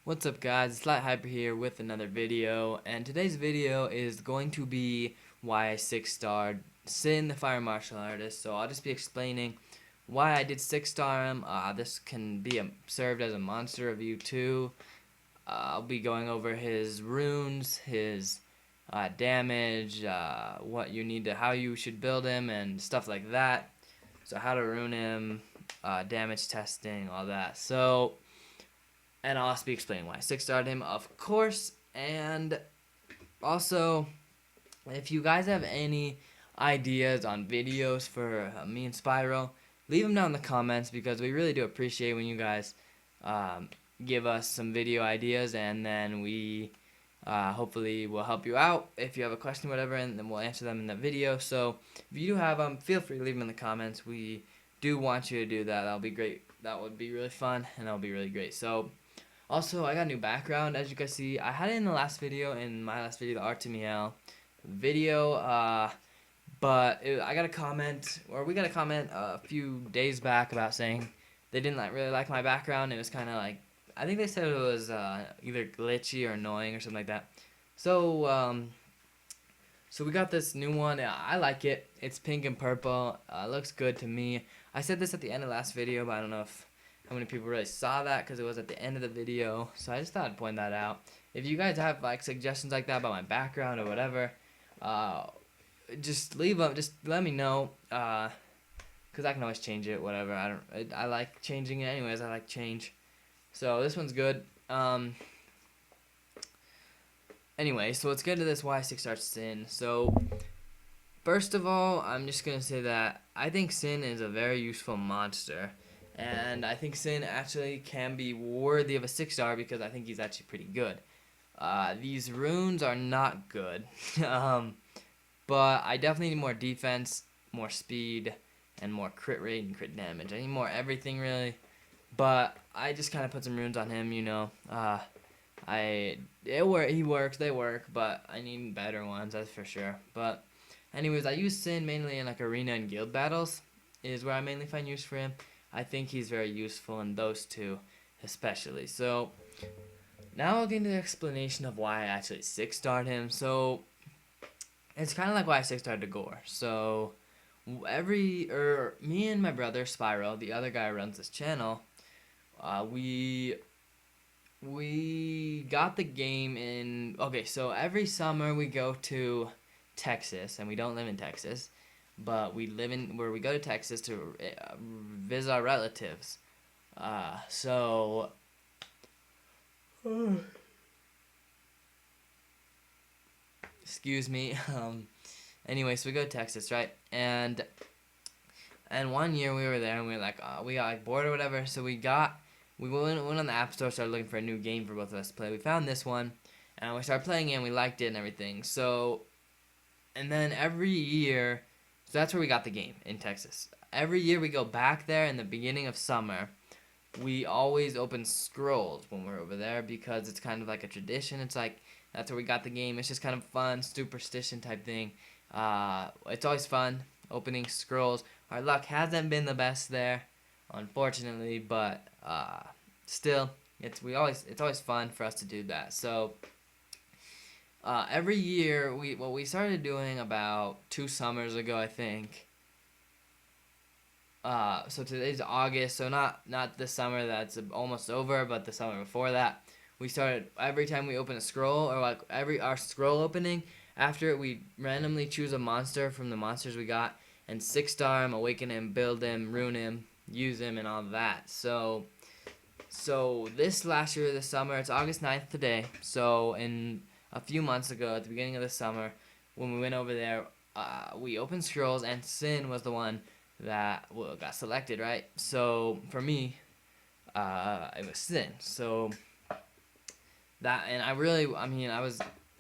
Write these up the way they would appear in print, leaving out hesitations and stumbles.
What's up guys, it's Light Hyper here with another video, and today's video is going to be why I 6-starred Sin the Fire Martial Artist. So I'll just be explaining why I did 6-star him. This can be served as a monster review too. I'll be going over his runes, his damage, what you need to, how you should build him and stuff like that. So how to rune him, damage testing, all that. And I'll also be explaining why I 6-starred him, of course. And also, if you guys have any ideas on videos for me and Spyro, leave them down in the comments because we really do appreciate when you guys give us some video ideas, and then we hopefully will help you out if you have a question or whatever, and then we'll answer them in the video. So if you do have them, feel free to leave them in the comments. We do want you to do that. That'll be great. That would be really fun, and that'll be really great. So also, I got a new background, as you guys see. I had it in the last video, the Artemiel video, I got a comment, or we got a comment a few days back about saying they didn't really like my background. It was kind of like, I think they said it was either glitchy or annoying or something like that. So we got this new one. I like it. It's pink and purple. Looks good to me. I said this at the end of the last video, but I don't know if how many people really saw that because it was at the end of the video. So I just thought I'd point that out. If you guys have like suggestions like that about my background or whatever, just leave them. Just let me know. Cause I can always change it. Whatever. I like changing it anyways. I like change. So this one's good. Anyway, so let's get into this why 6-star Sin. So first of all, I'm just gonna say that I think Sin is a very useful monster. And I think Sin actually can be worthy of a 6-star because I think he's actually pretty good. These runes are not good. But I definitely need more defense, more speed, and more crit rate and crit damage. I need more everything really. But I just kind of put some runes on him, you know. He works, they work, but I need better ones, that's for sure. But anyways, I use Sin mainly in like arena and guild battles is where I mainly find use for him. I think he's very useful in those two especially. So now I'll get into the explanation of why I actually 6-starred him. So it's kind of like why I 6-starred Gore. So me and my brother Spyro, the other guy who runs this channel, we got the game in. Okay, so every summer we go to Texas, and we don't live in Texas, but we live in where we go to Texas to visit our relatives. So excuse me. Anyway, so we go to Texas, right? And one year we were there, and we were like, we got like bored or whatever. So we went on the App Store, started looking for a new game for both of us to play. We found this one, and we started playing it, and we liked it and everything. So, and then every year, so that's where we got the game, in Texas. Every year we go back there in the beginning of summer. We always open scrolls when we're over there because it's kind of like a tradition. It's like, that's where we got the game. It's just kind of fun, superstition type thing. It's always fun, opening scrolls. Our luck hasn't been the best there, unfortunately, but still, it's always fun for us to do that. So every year what we started doing about 2 summers ago, I think. So today's August, so not this summer that's almost over, but the summer before that, we started every time we open a scroll, or like our scroll opening, after it, we randomly choose a monster from the monsters we got and 6-star him, awaken him, build him, rune him, use him, and all that. So this last year, this summer, it's August 9th today. So in a few months ago, at the beginning of the summer, when we went over there, we opened scrolls, and Sin was the one that got selected, right? So for me, it was Sin. So that, and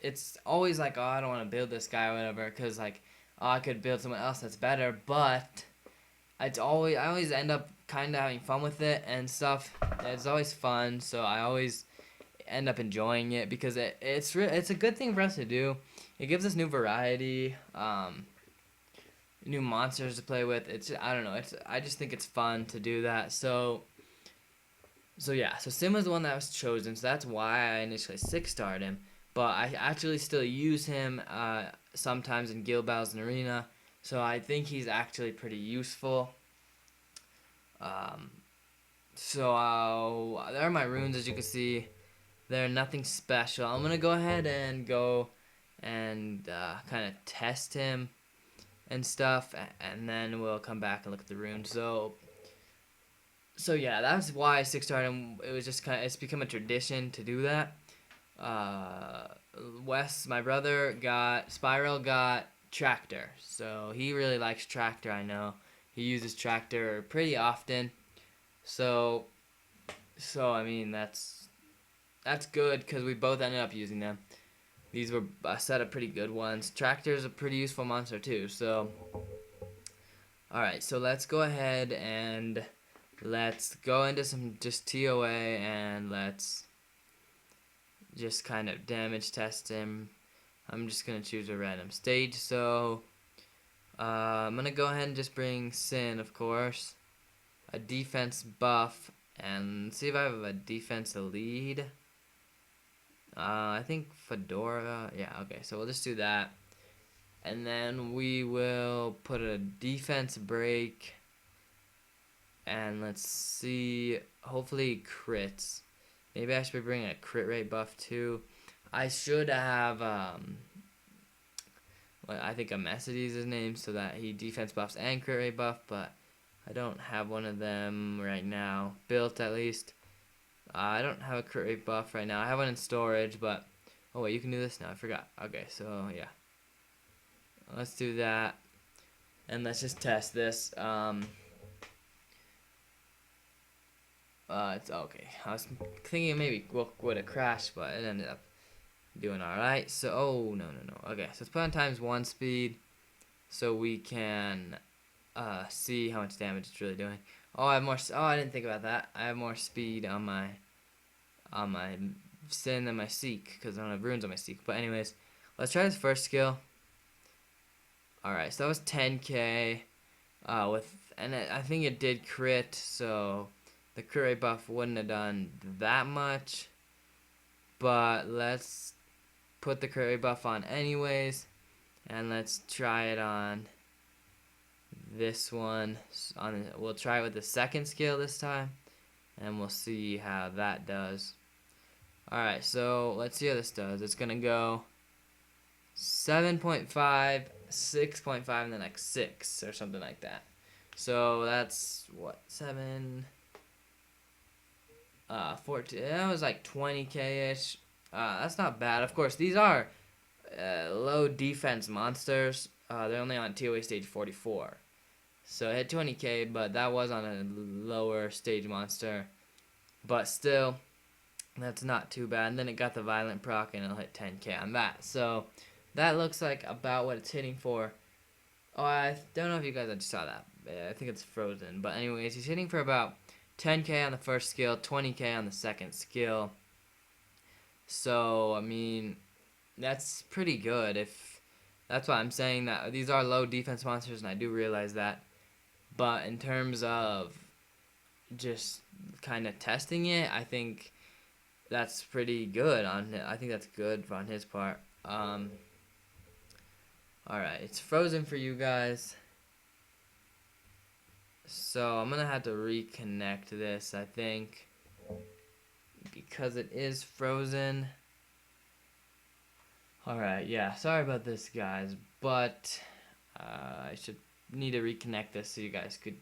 it's always like, oh, I don't want to build this guy or whatever, because like, oh, I could build someone else that's better, but I always end up kind of having fun with it and stuff. It's always fun, so I always end up enjoying it because it's a good thing for us to do. It gives us new variety, new monsters to play with. I don't know. I just think it's fun to do that. So So yeah, so Sim was the one that was chosen, so that's why I initially 6-starred him. But I actually still use him sometimes in guild battles and arena, so I think he's actually pretty useful. Um, so there are my runes, as you can see. They're nothing special. I'm gonna go ahead and go and kind of test him and stuff, and then we'll come back and look at the runes. So yeah, that's why I 6-starred him. It was just it's become a tradition to do that. Uh, Wes, my brother, got Spiral got Tractor, so he really likes Tractor. I know he uses Tractor pretty often. So I mean that's good because we both ended up using them. These were a set of pretty good ones. Tractor's a pretty useful monster too. So all right, so let's go ahead and let's go into some just TOA and let's just kind of damage test him. I'm just going to choose a random stage. So I'm going to go ahead and just bring Sin, of course, a defense buff, and see if I have a defense lead. I think Fedora. Yeah, okay, so we'll just do that. And then we will put a defense break. And let's see, hopefully crits. Maybe I should be bringing a crit rate buff too. I should have, I think a Messity is his name, so that he defense buffs and crit rate buff, but I don't have one of them right now, built at least. I don't have a crit rate buff right now. I have one in storage, but, oh wait, you can do this now, I forgot. Okay, so yeah. Let's do that, and let's just test this. It's okay. I was thinking maybe would have crashed, but it ended up doing alright. So, oh, no. Okay, so let's put on ×1 speed so we can see how much damage it's really doing. Oh, I have more, oh, I didn't think about that. I have more speed on my Sin than my Seek, because I don't have runes on my Seek. But anyways, let's try this first skill. Alright, so that was 10k, I think it did crit, so the crit rate buff wouldn't have done that much, but let's put the crit rate buff on anyways, and let's try it on this one. We'll try it with the second skill this time, and we'll see how that does. Alright, so let's see how this does. It's gonna go 7.5, 6.5, and then like 6 or something like that. So that's what, 7, 14. That was like 20k ish. That's not bad. Of course, these are low defense monsters. They're only on TOA stage 44. So it hit 20k, but that was on a lower stage monster. But still, that's not too bad. And then it got the violent proc, and it'll hit 10k on that. So that looks like about what it's hitting for. Oh, I don't know if you guys just saw that. I think it's frozen. But anyways, he's hitting for about 10k on the first skill, 20k on the second skill. So, I mean, that's pretty good. That's why I'm saying that these are low defense monsters, and I do realize that. But in terms of just kind of testing it, I think that's pretty good I think that's good on his part. Alright, it's frozen for you guys. So I'm gonna have to reconnect this, I think, because it is frozen. Alright, yeah, sorry about this, guys, but I should need to reconnect this so you guys could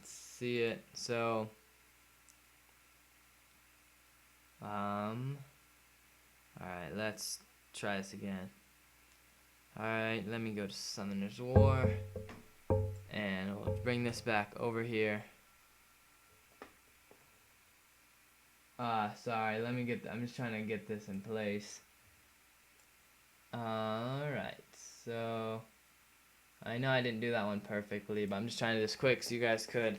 see it. So alright, let's try this again. Alright, let me go to Summoner's War, and we'll bring this back over here. Sorry, I'm just trying to get this in place. Alright, so I know I didn't do that one perfectly, but I'm just trying to do this quick so you guys could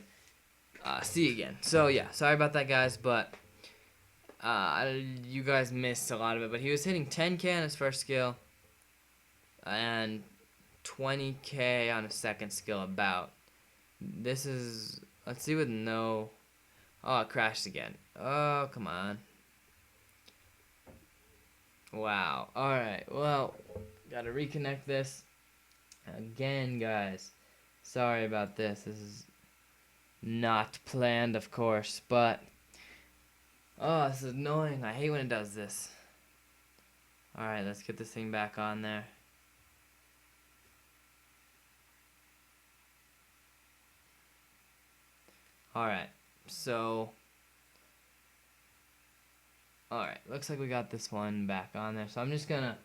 see again. So yeah, sorry about that, guys, but you guys missed a lot of it. But he was hitting 10k on his first skill and 20k on his second skill about. This is, let's see with no, Oh, it crashed again. Oh, come on. Wow. Alright, well, gotta reconnect this. Again, guys. Sorry about this. This is not planned, of course, but... Oh, this is annoying. I hate when it does this. Alright, let's get this thing back on there. Alright, so... Alright, looks like we got this one back on there. So I'm just gonna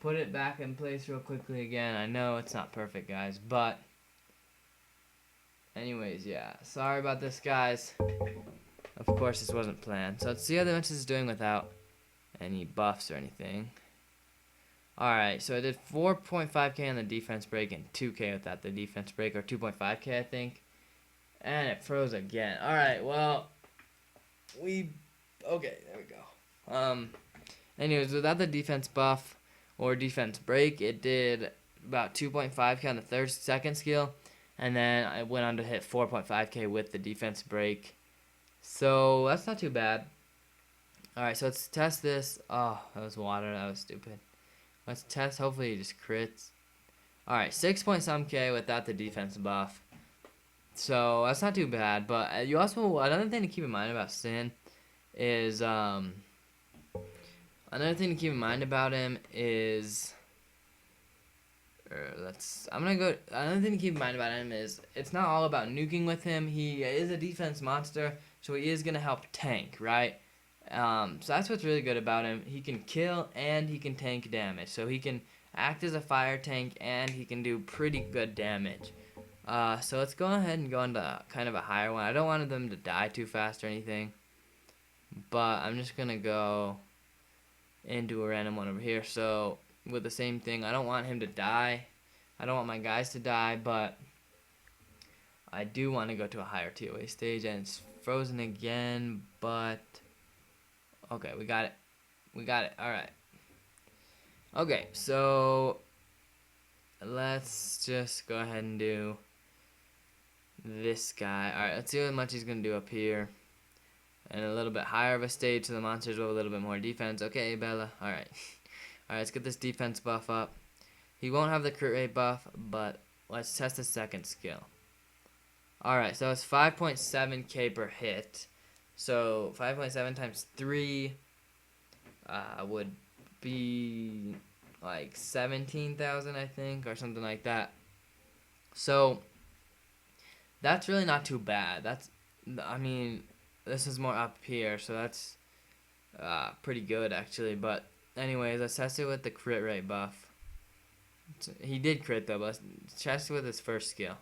put it back in place real quickly again. I know it's not perfect, guys, but... Anyways, yeah. Sorry about this, guys. Of course, this wasn't planned. So let's see how the match is doing without any buffs or anything. Alright, so I did 4.5k on the defense break and 2k without the defense break, or 2.5k I think. And it froze again. Alright, well, okay, there we go. Anyways, without the defense buff or defense break, it did about 2.5k on the second skill, and then I went on to hit 4.5k with the defense break. So that's not too bad. Alright, so let's test this. Oh, that was water. That was stupid. Let's test. Hopefully he just crits. Alright, 6 point some K without the defense buff. So that's not too bad. But you also, another thing to keep in mind about Sin is, another thing to keep in mind about him is, another thing to keep in mind about him is, it's not all about nuking with him. He is a defense monster, so he is going to help tank, right? So that's what's really good about him. He can kill and he can tank damage. So he can act as a fire tank and he can do pretty good damage. So let's go ahead and go into kind of a higher one. I don't want them to die too fast or anything, but I'm just going to go into a random one over here. So with the same thing, I don't want him to die. I don't want my guys to die, but I do want to go to a higher TOA stage, and it's frozen again, but... Okay, we got it. We got it. Alright. Okay, so let's just go ahead and do this guy. Alright, let's see how much he's going to do up here. And a little bit higher of a stage so the monsters will have a little bit more defense. Okay, Bella. Alright. Alright, let's get this defense buff up. He won't have the crit rate buff, but let's test the second skill. Alright, so it's 5.7k per hit. So 5.7 times 3 would be like 17,000, I think, or something like that. So that's really not too bad. I mean, this is more up here, so that's pretty good actually. But anyways, let's test it with the crit rate buff. He did crit though, but let's test it with his first skill.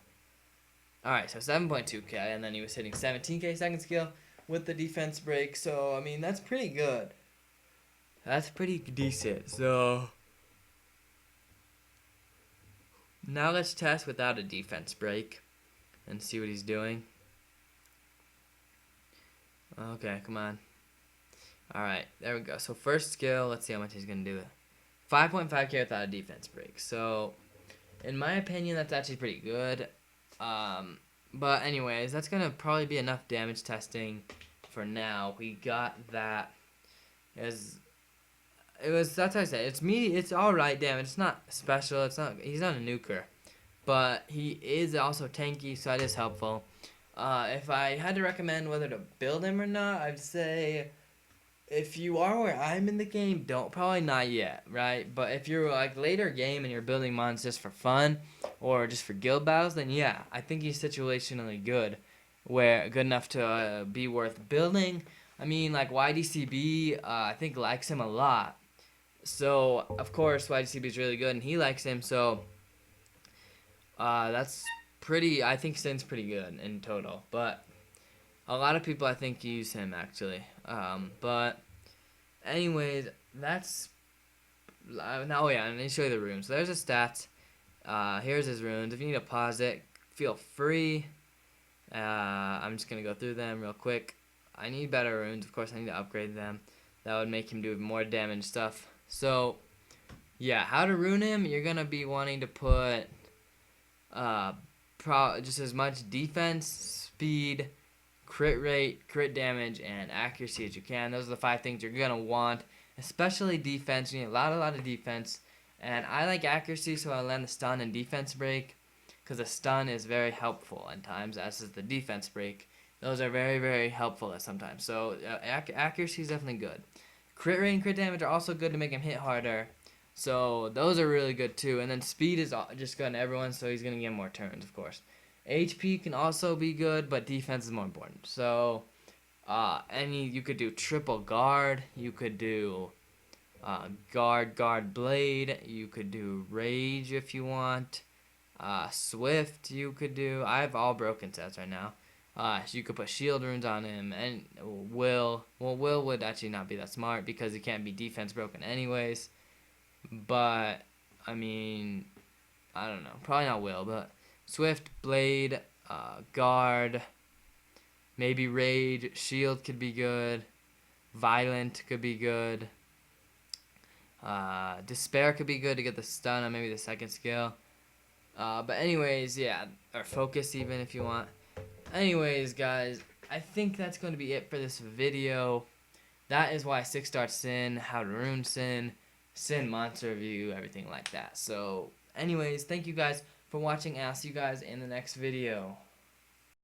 Alright, so 7.2k, and then he was hitting 17k second skill with the defense break, so, I mean, that's pretty good. That's pretty decent, so... Now let's test without a defense break and see what he's doing. Okay, come on. Alright, there we go. So first skill, let's see how much he's going to do. 5.5k without a defense break. So, in my opinion, that's actually pretty good. But anyways, that's going to probably be enough damage testing for now. We got that. That's what I said. It's alright damage. It's not special. He's not a nuker. But he is also tanky, so that is helpful. If I had to recommend whether to build him or not, I'd say if you are where I'm in the game, probably not yet, right? But if you're like later game and you're building mons just for fun or just for guild battles, then yeah, I think he's situationally good, good enough to be worth building. I mean, like YDCB, I think likes him a lot. So of course YDCB is really good and he likes him. So that's pretty. I think Sin's pretty good in total, but a lot of people I think use him actually. But anyways, that's now. Oh yeah, and let me show you the runes. So there's his stats. Here's his runes. If you need to pause it, feel free. I'm just gonna go through them real quick. I need better runes. Of course, I need to upgrade them. That would make him do more damage stuff. So yeah, how to rune him? You're gonna be wanting to put just as much defense, speed, crit rate, crit damage, and accuracy as you can. Those are the 5 things you're gonna want, especially defense. You need a lot of defense. And I like accuracy, so I land the stun and defense break, because the stun is very helpful at times, as is the defense break. Those are very helpful at sometimes. So accuracy is definitely good. Crit rate and crit damage are also good to make him hit harder. So those are really good too. And then speed is just good on everyone, so he's going to get more turns, of course. HP can also be good, but defense is more important. So you could do triple guard. You could do guard, blade. You could do rage if you want. Swift you could do. I have all broken sets right now. So you could put shield runes on him, and Will would actually not be that smart because he can't be defense broken anyways. But I mean, I don't know, probably not Will, but Swift, blade, guard, maybe rage, shield could be good, violent could be good, despair could be good to get the stun on maybe the second skill. But anyways, yeah, or focus even if you want. Anyways, guys, I think that's going to be it for this video. That is why 6-star Sin, how to rune Sin monster review, everything like that. So, anyways, thank you guys for watching, and I'll see you guys in the next video.